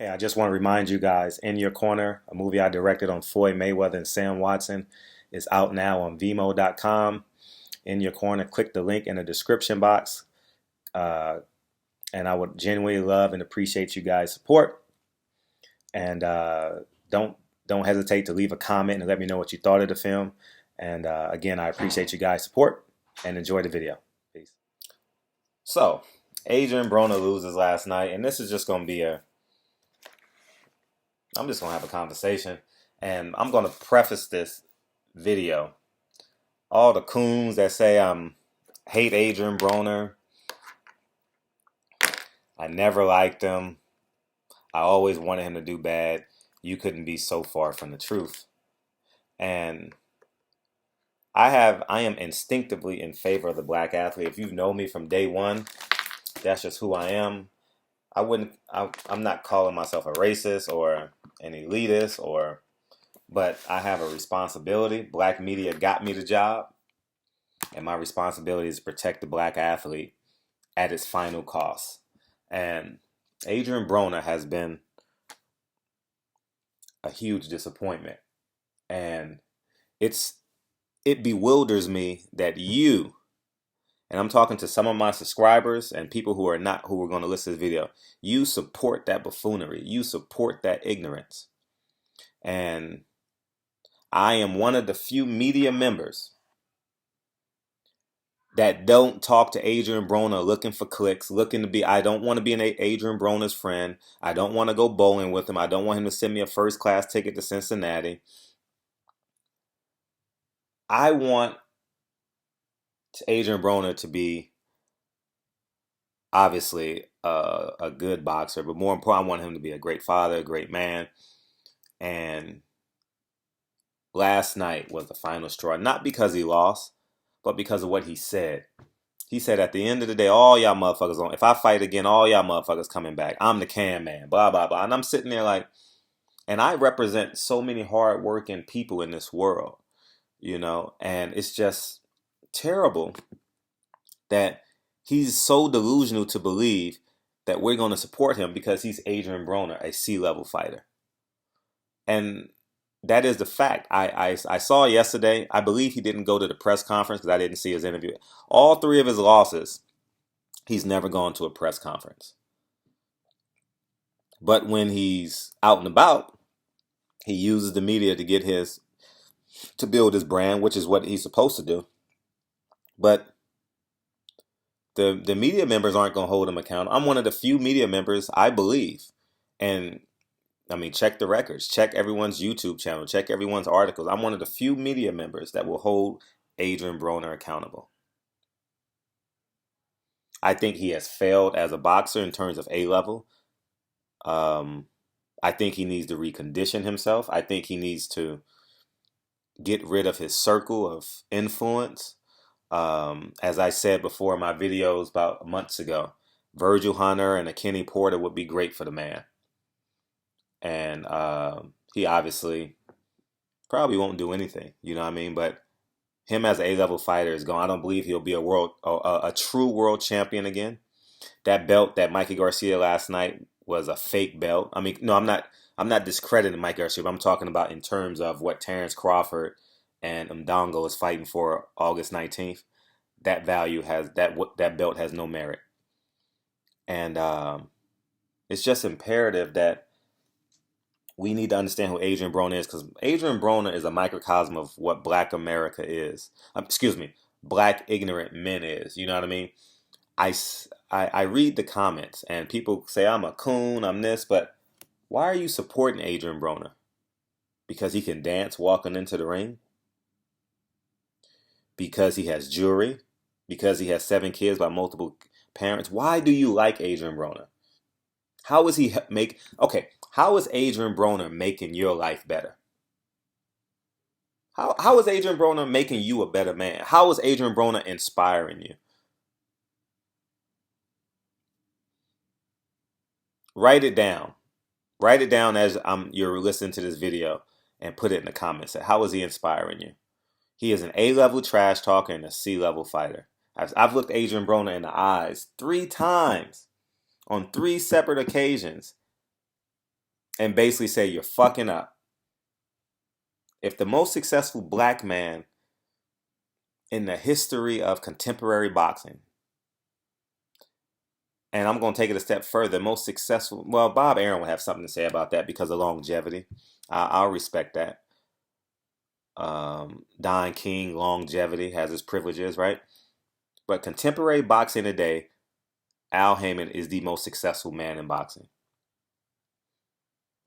Hey, I just want to remind you guys, In Your Corner, a movie I directed on Floyd Mayweather and Sam Watson, is out now on Vimo.com. In Your Corner, click the link in the description box. Uh, and I would genuinely love and appreciate you guys' support. And don't don't hesitate to leave a comment and let me know what you thought of the film. And again, I appreciate you guys' support and enjoy the video. Peace. So, Adrien Broner loses last night, and this is just going to be I'm just going to have a conversation, and I'm going to preface this video. All the coons that say hate Adrien Broner, I never liked him, I always wanted him to do bad, you couldn't be so far from the truth. And I am instinctively in favor of the black athlete. If you know me from day one, that's just who I am. I'm not calling myself a racist or an elitist, but I have a responsibility. Black media got me the job, and my responsibility is to protect the black athlete at its final cost. And Adrien Broner has been a huge disappointment, and it bewilders me that you, and I'm talking to some of my subscribers and people who are going to listen to this video, you support that buffoonery, you support that ignorance. And I am one of the few media members that don't talk to Adrien Broner looking for clicks, I don't want to be an Adrien Broner's friend. I don't want to go bowling with him. I don't want him to send me a first class ticket to Cincinnati. I want Adrien Broner to be obviously a good boxer, but more important, I want him to be a great father, a great man. And last night was the final straw, not because he lost, but because of what he said. He said, at the end of the day, all y'all motherfuckers, if I fight again, all y'all motherfuckers coming back. I'm the can man, blah, blah, blah. And I'm sitting there like, and I represent so many hardworking people in this world, and it's just terrible that he's so delusional to believe that we're going to support him because he's Adrien Broner, a C-level fighter. And that is the fact. I saw yesterday, I believe he didn't go to the press conference because I didn't see his interview. All three of his losses, he's never gone to a press conference. But when he's out and about, he uses the media to build his brand, which is what he's supposed to do. But the media members aren't going to hold him accountable. I'm one of the few media members, I believe. And I mean, check the records, check everyone's YouTube channel, check everyone's articles. I'm one of the few media members that will hold Adrien Broner accountable. I think he has failed as a boxer in terms of A-level. I think he needs to recondition himself. I think he needs to get rid of his circle of influence. As I said before in my videos about months ago, Virgil Hunter and a Kenny Porter would be great for the man. And he obviously probably won't do anything, you know what I mean? But him as an A-level fighter is gone. I don't believe he'll be a true world champion again. That belt that Mikey Garcia last night was a fake belt. I mean, no, I'm not discrediting Mike Garcia, but I'm talking about in terms of what Terrence Crawford and Mdongo is fighting for August 19th. That belt has no merit. And it's just imperative that we need to understand who Adrien Broner is, because Adrien Broner is a microcosm of what Black America is. Black ignorant men is. You know what I mean? I read the comments and people say I'm a coon, I'm this, but why are you supporting Adrien Broner? Because he can dance walking into the ring? Because he has jewelry? Because he has 7 kids by multiple parents? Why do you like Adrien Broner? How is Adrien Broner making your life better? How is Adrien Broner making you a better man? How is Adrien Broner inspiring you? Write it down. Write it down as you're listening to this video and put it in the comments. How is he inspiring you? He is an A-level trash talker and a C-level fighter. I've looked Adrien Broner in the eyes 3 times on 3 separate occasions. and basically say you're fucking up. If the most successful black man in the history of contemporary boxing, and I'm going to take it a step further, most successful, well, Bob Arum will have something to say about that because of longevity. I'll respect that. Don King, longevity, has his privileges, right? But contemporary boxing today, Al Heyman is the most successful man in boxing.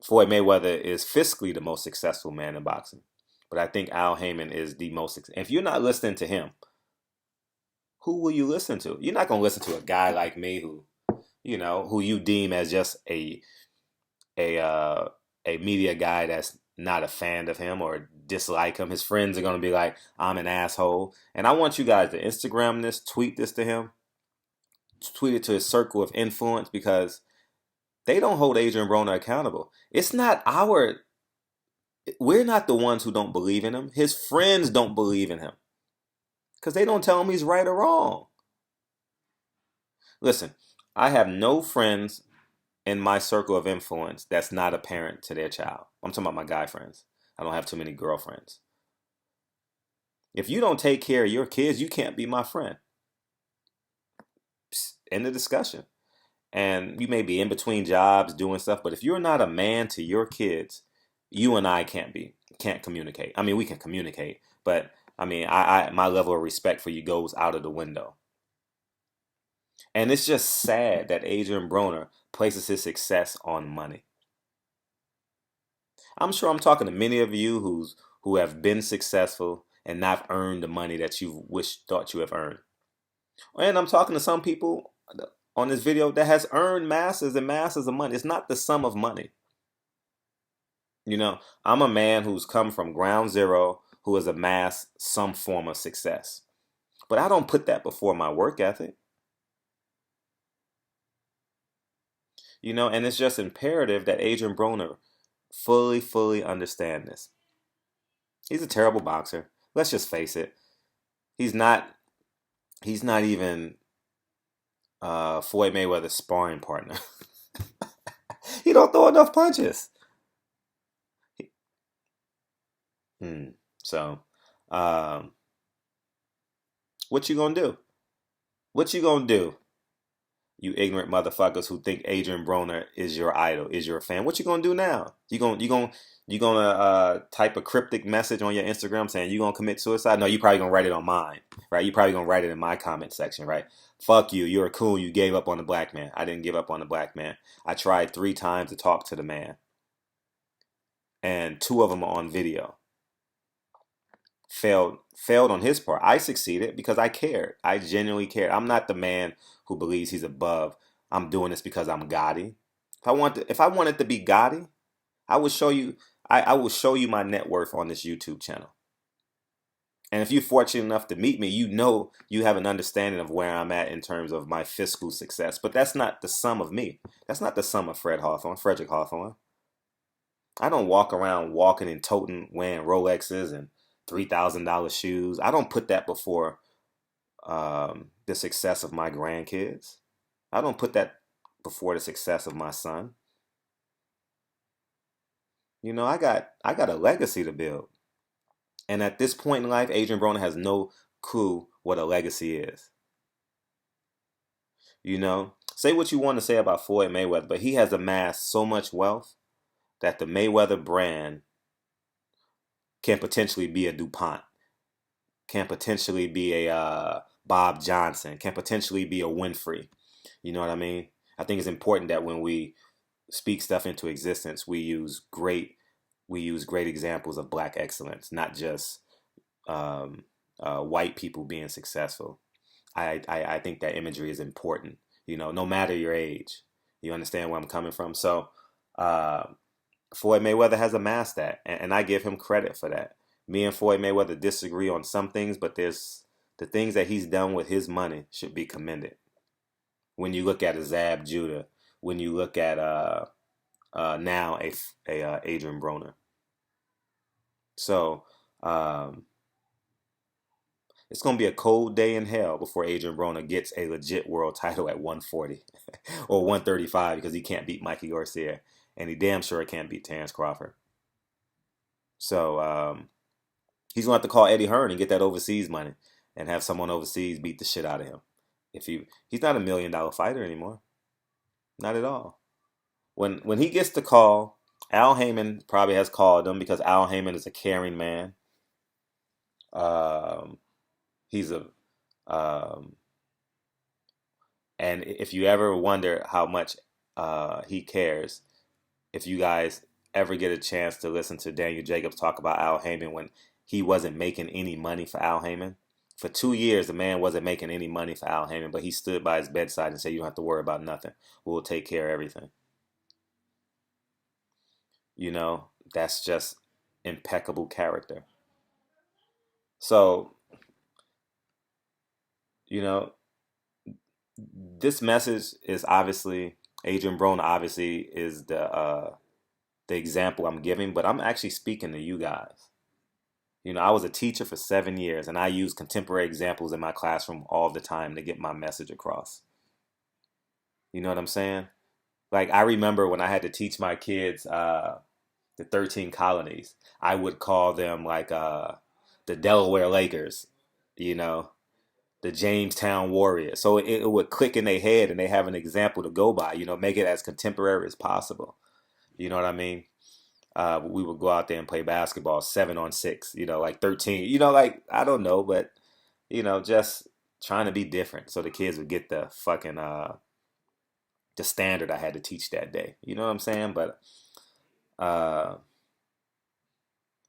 Floyd Mayweather is fiscally the most successful man in boxing. But I think Al Heyman is the most. If you're not listening to him, who will you listen to? You're not going to listen to a guy like me who you deem as just a media guy that's not a fan of him or dislike him. His friends are going to be like, I'm an asshole. And I want you guys to Instagram this, tweet this to him, tweet it to his circle of influence, because they don't hold Adrien Broner accountable. We're not the ones who don't believe in him. His friends don't believe in him because they don't tell him he's right or wrong. Listen, I have no friends in my circle of influence that's not a parent to their child. I'm talking about my guy friends. I don't have too many girlfriends. If you don't take care of your kids, you can't be my friend. End of discussion. And you may be in between jobs doing stuff, but if you're not a man to your kids, you and I can't communicate. I mean, we can communicate, but I mean, my level of respect for you goes out of the window. And it's just sad that Adrien Broner places his success on money. I'm sure I'm talking to many of you who have been successful and not earned the money that you thought you have earned. And I'm talking to some people on this video that has earned masses and masses of money. It's not the sum of money. I'm a man who's come from ground zero, who has amassed some form of success. But I don't put that before my work ethic. And it's just imperative that Adrien Broner fully understand this. He's a terrible boxer. Let's just face it. He's not even Floyd Mayweather's sparring partner. He don't throw enough punches. So, what you gonna do? What you gonna do? You ignorant motherfuckers who think Adrien Broner is your idol, is your fan. What you gonna do now? You gonna type a cryptic message on your Instagram saying you gonna commit suicide? No, you probably gonna write it on mine, right? You probably gonna write it in my comment section, right? Fuck you. You're a coon. You gave up on the black man. I didn't give up on the black man. I tried 3 times to talk to the man, and 2 of them are on video. Failed on his part. I succeeded because I cared. I genuinely cared. I'm not the man who believes he's above. I'm doing this because I'm Gotti. If I wanted to be Gotti, I would show you. I will show you my net worth on this YouTube channel. And if you're fortunate enough to meet me, you have an understanding of where I'm at in terms of my fiscal success. But that's not the sum of me. That's not the sum of Frederick Hawthorne. I don't walk around walking and toting, wearing Rolexes and $3,000 shoes. I don't put that before the success of my grandkids. I don't put that before the success of my son. I got a legacy to build. And at this point in life, Adrien Broner has no clue what a legacy is. Say what you want to say about Floyd Mayweather, but he has amassed so much wealth that the Mayweather brand can potentially be a DuPont, can potentially be a Bob Johnson, can potentially be a Winfrey. You know what I mean? I think it's important that when we speak stuff into existence, we use great examples of black excellence, not just white people being successful. I think that imagery is important. No matter your age, you understand where I'm coming from. So Floyd Mayweather has amassed that, and I give him credit for that. Me and Floyd Mayweather disagree on some things, but there's the things that he's done with his money should be commended. When you look at a Zab Judah, when you look at now a Adrien Broner. So it's going to be a cold day in hell before Adrien Broner gets a legit world title at 140 or 135 because he can't beat Mikey Garcia. and he damn sure can't beat Terrence Crawford. So he's gonna have to call Eddie Hearn and get that overseas money, and have someone overseas beat the shit out of him. He's not $1 million fighter anymore, not at all. When he gets the call, Al Heyman probably has called him because Al Heyman is a caring man. He's a and if you ever wonder how much he cares, if you guys ever get a chance to listen to Daniel Jacobs talk about Al Heyman when he wasn't making any money for Al Heyman. For 2 years, the man wasn't making any money for Al Heyman, but he stood by his bedside and said, "You don't have to worry about nothing. We'll take care of everything." You know, that's just impeccable character. So, you know, this message is obviously, Adrien Broner obviously is the example I'm giving, but I'm actually speaking to you guys. You know, I was a teacher for 7 years, and I use contemporary examples in my classroom all the time to get my message across. You know what I'm saying? Like, I remember when I had to teach my kids the 13 colonies, I would call them like the Delaware Lakers, you know, the Jamestown Warriors. So it would click in their head and they have an example to go by, you know, make it as contemporary as possible. You know what I mean? We would go out there and play basketball 7-on-6, you know, like 13, you know, like, I don't know, but, you know, just trying to be different so the kids would get the fucking, the standard I had to teach that day. You know what I'm saying? But,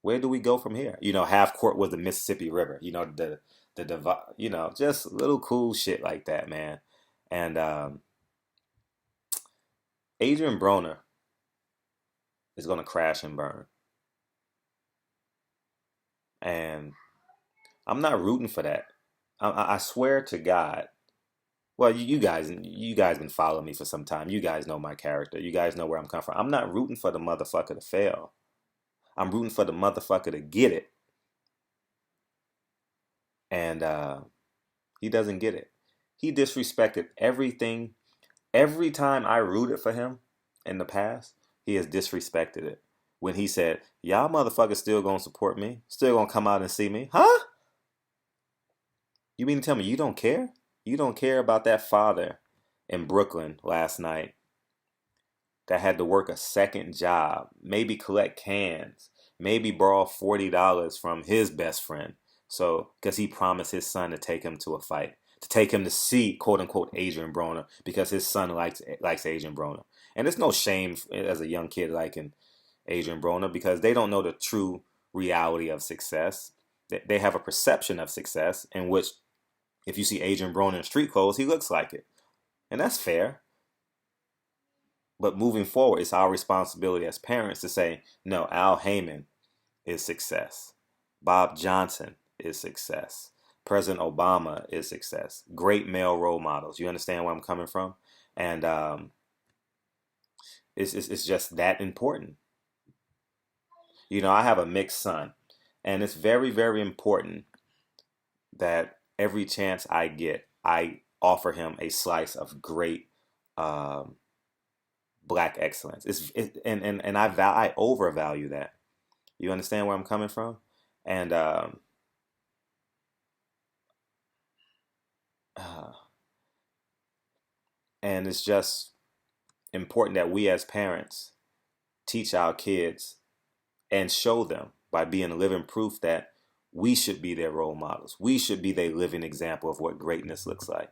where do we go from here? You know, half court was the Mississippi River, you know, you know, just little cool shit like that, man. And, Adrien Broner is going to crash and burn. And I'm not rooting for that. I swear to God. Well, you guys been following me for some time. You guys know my character. You guys know where I'm coming from. I'm not rooting for the motherfucker to fail. I'm rooting for the motherfucker to get it. And he doesn't get it. He disrespected everything. Every time I rooted for him in the past, he has disrespected it. When he said, "Y'all motherfuckers still gonna support me? Still gonna come out and see me?" Huh? You mean to tell me you don't care? You don't care about that father in Brooklyn last night that had to work a second job, maybe collect cans, maybe borrow $40 from his best friend. So, because he promised his son to take him to a fight, to take him to see, quote unquote, Adrien Broner, because his son likes Adrien Broner. And there's no shame as a young kid liking Adrien Broner because they don't know the true reality of success. They have a perception of success in which, if you see Adrien Broner in street clothes, he looks like it. And that's fair. But moving forward, it's our responsibility as parents to say, no, Al Heyman is success. Bob Johnson is success. President Obama is success. Great male role models. You understand where I'm coming from? And it's just that important. You know, I have a mixed son. And it's very, very important that every chance I get, I offer him a slice of great black excellence. And I overvalue that. You understand where I'm coming from? And and it's just important that we as parents teach our kids and show them by being living proof that we should be their role models. We should be their living example of what greatness looks like.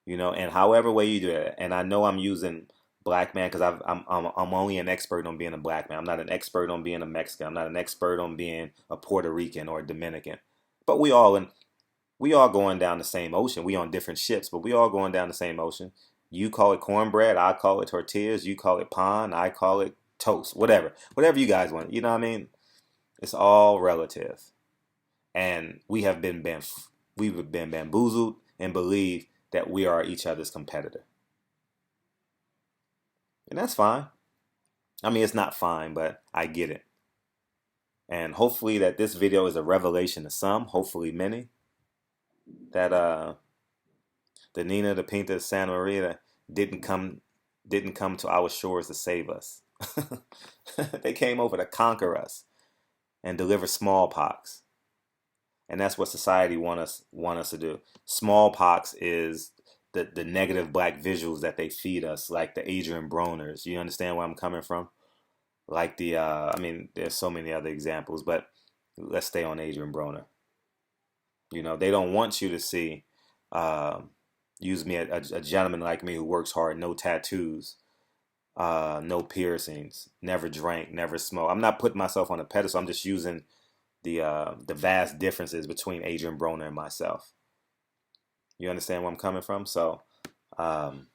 You know, and however way you do it. And I know I'm using black man because I'm only an expert on being a black man. I'm not an expert on being a Mexican. I'm not an expert on being a Puerto Rican or a Dominican. But we all going down the same ocean. We on different ships, but we all going down the same ocean. You call it cornbread, I call it tortillas. You call it pan, I call it toast. Whatever you guys want. You know what I mean? It's all relative, and we've been bamboozled and believe that we are each other's competitor. And that's fine. I mean, it's not fine, but I get it. And hopefully that this video is a revelation to some, hopefully many, that the Nina, the Pinta, the Santa Maria didn't come didn't come to our shores to save us. They came over to conquer us and deliver smallpox. And that's what society want us to do. Smallpox is the negative black visuals that they feed us, like the Adrien Broners. You understand where I'm coming from? Like I mean, there's so many other examples, but let's stay on Adrien Broner. They don't want you to see, uh, use me, a gentleman like me who works hard, no tattoos, no piercings, never drank, never smoked. I'm not putting myself on a pedestal. I'm just using the vast differences between Adrien Broner and myself. You understand where I'm coming from? So, um,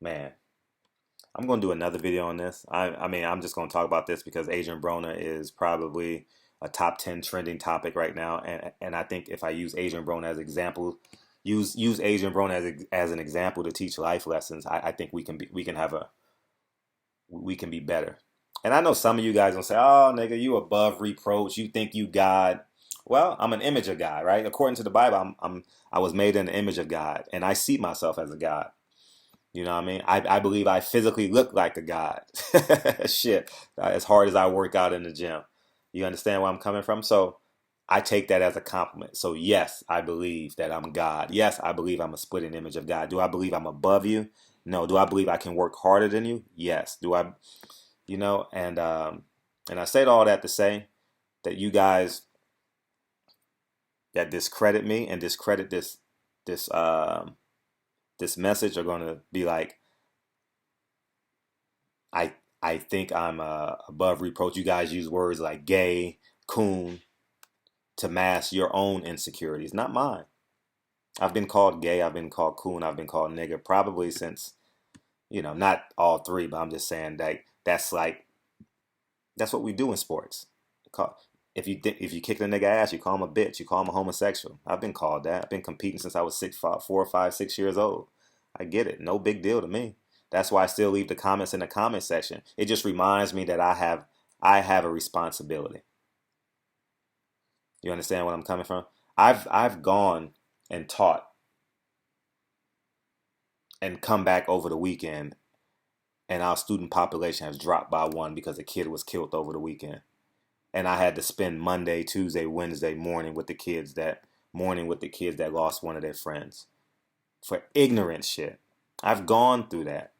man, I'm gonna do another video on this. I mean, I'm just gonna talk about this because Adrien Broner is probably a top 10 trending topic right now, and I think if I use Adrien Broner as example, use Adrien Broner as an example to teach life lessons, I think we can be better. And I know some of you guys gonna say, "Oh, nigga, you above reproach. You think you God." Well, I'm an image of God, right? According to the Bible, I was made in the image of God, and I see myself as a God. You know what I mean? I believe I physically look like a God. Shit, as hard as I work out in the gym. You understand where I'm coming from? So I take that as a compliment. So yes, I believe that I'm God. Yes, I believe I'm a splitting image of God. Do I believe I'm above you? No. Do I believe I can work harder than you? Yes. Do I, and I said all that to say that you guys that discredit me and discredit this this message are going to be like, I think I'm above reproach. You guys use words like gay, coon to mask your own insecurities, not mine. I've been called gay, I've been called coon, I've been called nigger probably since, not all three, but I'm just saying that that's what we do in sports. If you kick a nigga ass, you call him a bitch, you call him a homosexual. I've been called that. I've been competing since I was 4 or 5, 6 years old. I get it. No big deal to me. That's why I still leave the comments in the comment section. It just reminds me that I have a responsibility. You understand where I'm coming from? I've gone and taught and come back over the weekend, and our student population has dropped by one because a kid was killed over the weekend. And I had to spend Monday, Tuesday, Wednesday morning with the kids that lost one of their friends for ignorant shit. I've gone through that.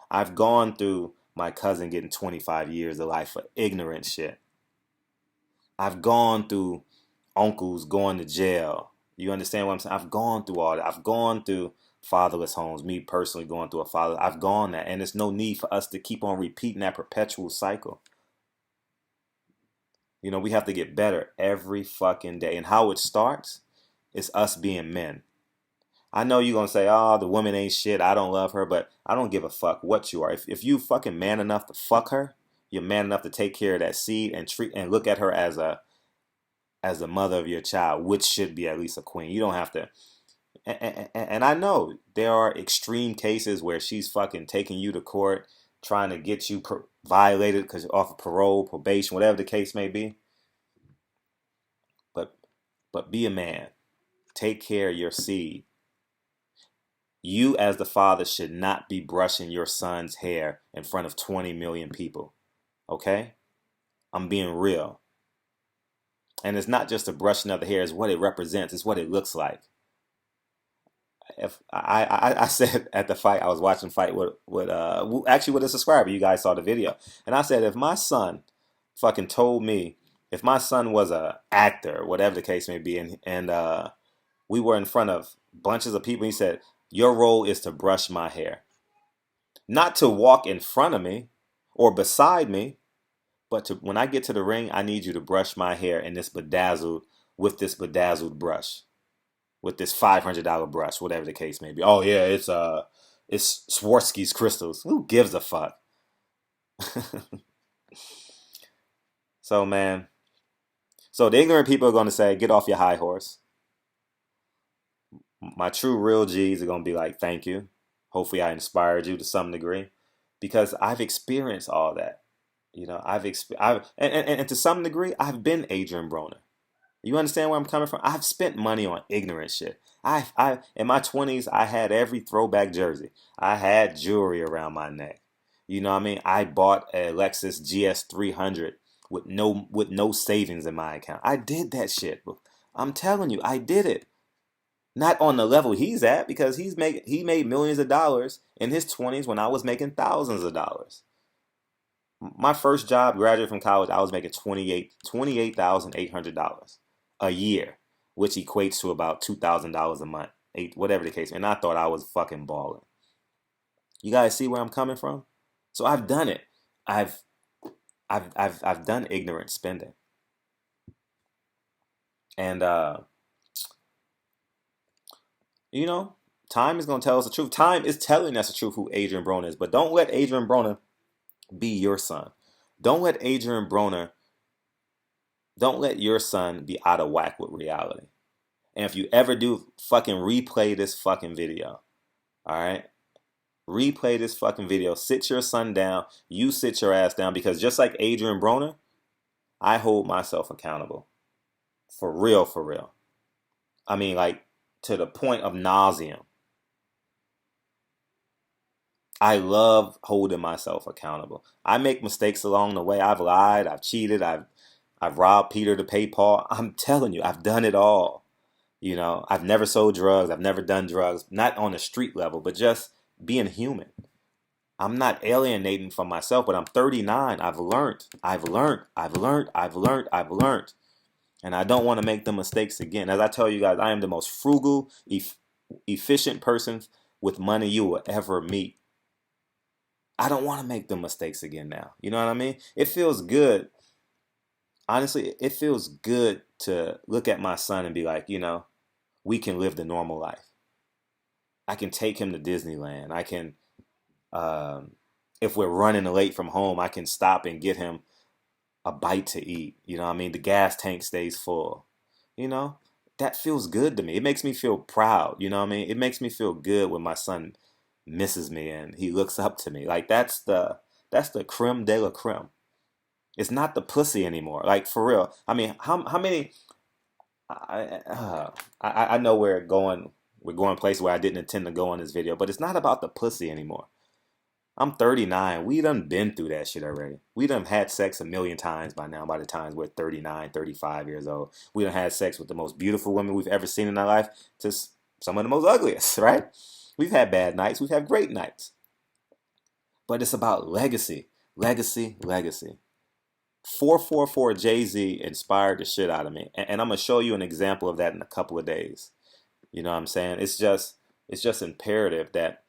I've gone through my cousin getting 25 years of life for ignorant shit. I've gone through uncles going to jail. You understand what I'm saying? I've gone through all that. I've gone through fatherless homes. Me personally going through a father. I've gone that. And there's no need for us to keep on repeating that perpetual cycle. We have to get better every fucking day. And how it starts is us being men. I know you're going to say, oh, the woman ain't shit. I don't love her. But I don't give a fuck what you are. If you fucking man enough to fuck her, you're man enough to take care of that seed and treat and look at her as the mother of your child, which should be at least a queen. You don't have to. And I know there are extreme cases where she's fucking taking you to court, trying to get you violated because off of parole, probation, whatever the case may be. But be a man. Take care of your seed. You as the father should not be brushing your son's hair in front of 20 million people. Okay? I'm being real. And it's not just a brushing of the hair, it's what it represents, it's what it looks like. If I said at the fight, I was watching the fight with a subscriber. You guys saw the video, and I said if my son fucking told me, if my son was a actor, whatever the case may be, and we were in front of bunches of people, he said your role is to brush my hair, not to walk in front of me or beside me, but when I get to the ring, I need you to brush my hair in this bedazzled brush. With this $500 brush, whatever the case may be. Oh yeah, it's Swarovski's crystals. Who gives a fuck? So man, so the ignorant people are going to say, get off your high horse. My true real G's are going to be like, thank you. Hopefully I inspired you to some degree because I've experienced all that. And to some degree, I've been Adrien Broner. You understand where I'm coming from? I've spent money on ignorant shit. I in my 20s, I had every throwback jersey. I had jewelry around my neck. You know what I mean? I bought a Lexus GS 300 with no savings in my account. I did that shit. I'm telling you, I did it. Not on the level he's at, because he made millions of dollars in his 20s when I was making thousands of dollars. My first job, graduate from college, I was making $28,800 a year, which equates to about $2,000 a month, whatever the case. And I thought I was fucking balling. You guys see where I'm coming from? So I've done it. I've I've done ignorant spending, and you know, time is gonna tell us the truth. Time is telling us the truth who Adrien Broner is. But don't let Adrien Broner be your son. Don't let Adrien Broner. Don't let your son be out of whack with reality. And if you ever do, fucking replay this fucking video. All right? Replay this fucking video. Sit your son down. You sit your ass down, because just like Adrien Broner, I hold myself accountable. For real, for real. I mean, like, to the point of nauseum. I love holding myself accountable. I make mistakes along the way. I've lied. I've cheated. I've robbed Peter to pay Paul. I'm telling you, I've done it all. You know, I've never sold drugs. I've never done drugs. Not on a street level, but just being human. I'm not alienating from myself, but I'm 39. I've learned. I've learned. I've learned. I've learned. I've learned. And I don't want to make the mistakes again. As I tell you guys, I am the most frugal, efficient person with money you will ever meet. I don't want to make the mistakes again now. You know what I mean? It feels good. Honestly, it feels good to look at my son and be like, you know, we can live the normal life. I can take him to Disneyland. I can, if we're running late from home, I can stop and get him a bite to eat. You know what I mean? The gas tank stays full. You know, that feels good to me. It makes me feel proud. You know what I mean? It makes me feel good when my son misses me and he looks up to me. Like, that's the creme de la creme. It's not the pussy anymore. Like, for real. I mean, how many? I know we're going places where I didn't intend to go on this video, but it's not about the pussy anymore. I'm 39. We done been through that shit already. We done had sex a million times by now, by the time we're 39, 35 years old. We done had sex with the most beautiful women we've ever seen in our life to some of the most ugliest, right? We've had bad nights. We've had great nights. But it's about legacy. Legacy, legacy. 444 Jay-Z inspired the shit out of me. And I'm going to show you an example of that in a couple of days. You know what I'm saying? It's just imperative that,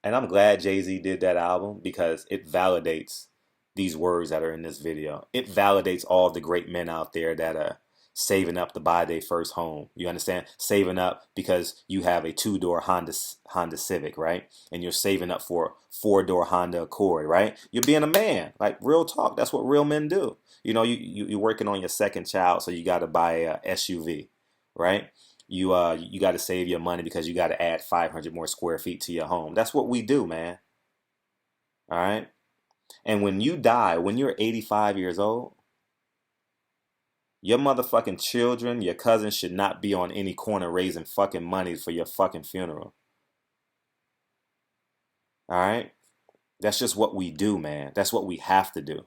and I'm glad Jay-Z did that album, because it validates these words that are in this video. It validates all the great men out there that are saving up to buy their first home. You understand? Saving up because you have a 2-door Honda Civic, right? And you're saving up for a 4-door Honda Accord, right? You're being a man. Like, real talk. That's what real men do. You know, you're working on your second child, so you got to buy a SUV, right? You got to save your money because you got to add 500 more square feet to your home. That's what we do, man. All right? And when you die, when you're 85 years old, your motherfucking children, your cousins should not be on any corner raising fucking money for your fucking funeral. All right? That's just what we do, man. That's what we have to do.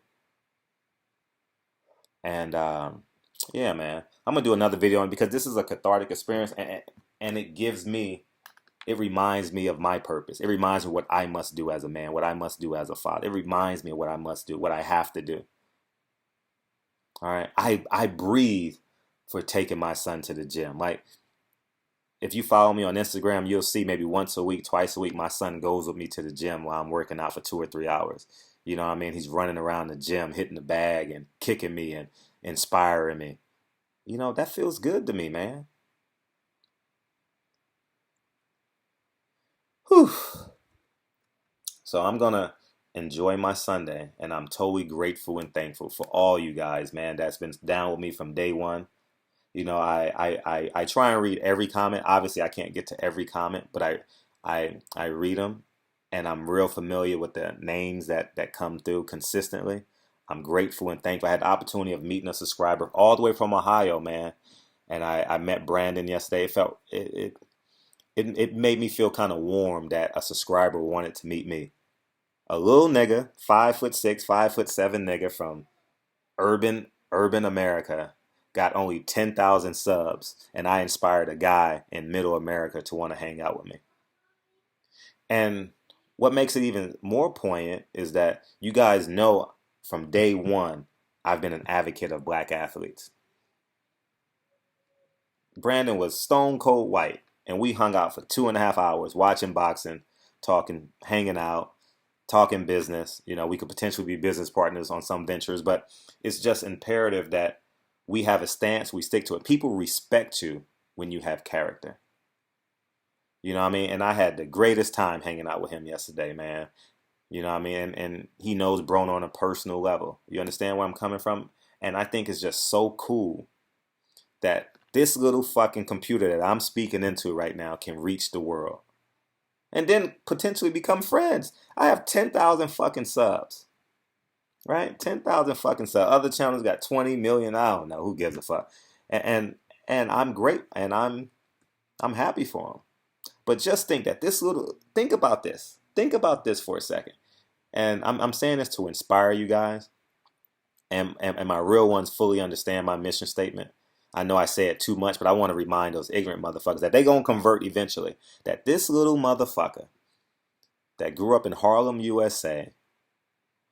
And yeah, man. I'm going to do another video on, because this is a cathartic experience, and it reminds me of my purpose. It reminds me what I must do as a man, what I must do as a father. It reminds me of what I must do, what I have to do. All right. I breathe for taking my son to the gym. Like, if you follow me on Instagram, you'll see maybe once a week, twice a week, my son goes with me to the gym while I'm working out for 2 or 3 hours. You know what I mean? He's running around the gym, hitting the bag and kicking me and inspiring me. You know, that feels good to me, man. Whew. So I'm going to enjoy my Sunday, and I'm totally grateful and thankful for all you guys, man, that's been down with me from day one. You know, I try and read every comment. Obviously, I can't get to every comment, but I read them, and I'm real familiar with the names that come through consistently. I'm grateful and thankful. I had the opportunity of meeting a subscriber all the way from Ohio, man. And I met Brandon yesterday. It made me feel kind of warm that a subscriber wanted to meet me. A little nigga, 5'6", 5'7" nigga from urban America, got only 10,000 subs, and I inspired a guy in middle America to want to hang out with me. And what makes it even more poignant is that you guys know from day one, I've been an advocate of black athletes. Brandon was stone cold white, and we hung out for 2.5 hours watching boxing, talking, hanging out, talking business. You know, we could potentially be business partners on some ventures, but it's just imperative that we have a stance, we stick to it. People respect you when you have character. You know what I mean? And I had the greatest time hanging out with him yesterday, man. You know what I mean? And he knows Broner on a personal level. You understand where I'm coming from? And I think it's just so cool that this little fucking computer that I'm speaking into right now can reach the world. And then potentially become friends. I have 10,000 fucking subs. Right? 10,000 fucking subs. Other channels got 20 million. I don't know. Who gives a fuck? And I'm great. And I'm happy for them. But just think that think about this. Think about this for a second. And I'm saying this to inspire you guys. And my real ones fully understand my mission statement. I know I say it too much, but I want to remind those ignorant motherfuckers that they gonna convert eventually. That this little motherfucker that grew up in Harlem, USA,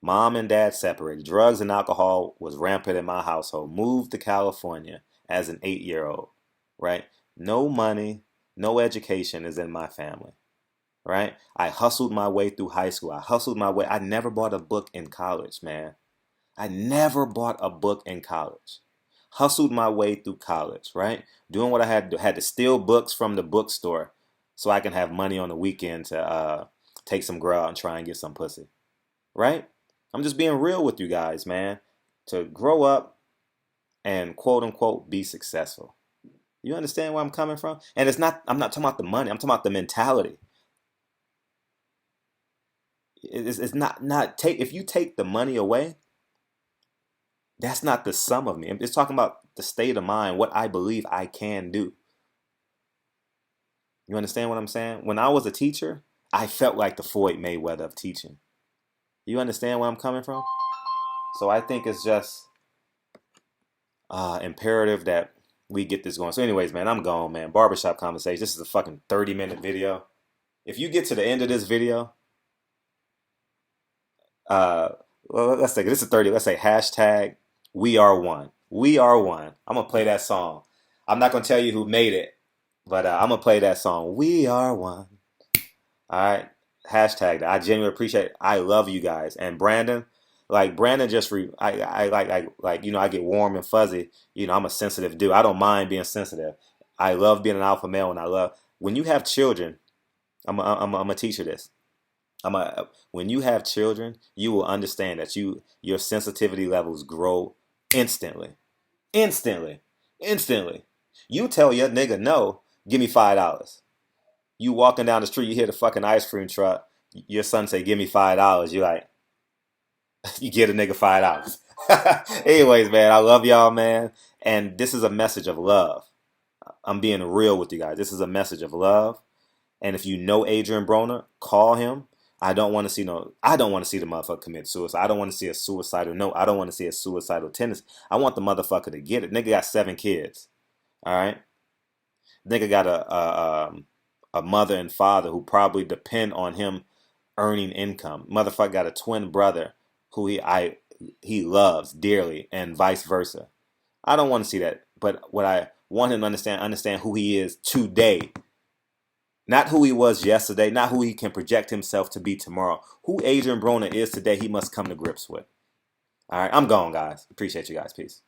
mom and dad separated, drugs and alcohol was rampant in my household, moved to California as an 8-year-old, right? No money, no education is in my family, right? I hustled my way through high school. I never bought a book in college, man. I never bought a book in college. Hustled my way through college, right? Doing what I had to do. Had to steal books from the bookstore so I can have money on the weekend to take some girl out and try and get some pussy, right? I'm just being real with you guys, man. To grow up and quote unquote be successful. You understand where I'm coming from? And I'm not talking about the money. I'm talking about the mentality. It's not take, if you take the money away, that's not the sum of me. It's talking about the state of mind, what I believe I can do. You understand what I'm saying? When I was a teacher, I felt like the Floyd Mayweather of teaching. You understand where I'm coming from? So I think it's just imperative that we get this going. So anyways, man, I'm gone, man. Barbershop conversation. This is a fucking 30-minute video. If you get to the end of this video, well, let's say this is 30. Let's say hashtag we are one. We are one. I'm gonna play that song. I'm not gonna tell you who made it, but I'm gonna play that song. We are one. All right. Hashtag that. I genuinely appreciate it. I love you guys. And Brandon, like Brandon just I like you know, I get warm and fuzzy. You know, I'm a sensitive dude. I don't mind being sensitive. I love being an alpha male, and I love when you have children. I'm a teacher this. When you have children, you will understand that your sensitivity levels grow instantly. Instantly. Instantly. You tell your nigga no, give me $5. You walking down the street, you hear the fucking ice cream truck, your son say, give me $5. You like, you get a nigga $5. Anyways, man, I love y'all, man. And this is a message of love. I'm being real with you guys. This is a message of love. And if you know Adrien Broner, call him. I don't want to see the motherfucker commit suicide. I don't want to see a suicidal note. I don't want to see a suicidal tendency. I want the motherfucker to get it. Nigga got 7 kids. All right. Nigga got a mother and father who probably depend on him earning income. Motherfucker got a twin brother who he loves dearly, and vice versa. I don't want to see that. But what I want him to understand who he is today. Not who he was yesterday, not who he can project himself to be tomorrow. Who Adrien Broner is today, he must come to grips with. All right, I'm gone, guys. Appreciate you guys. Peace.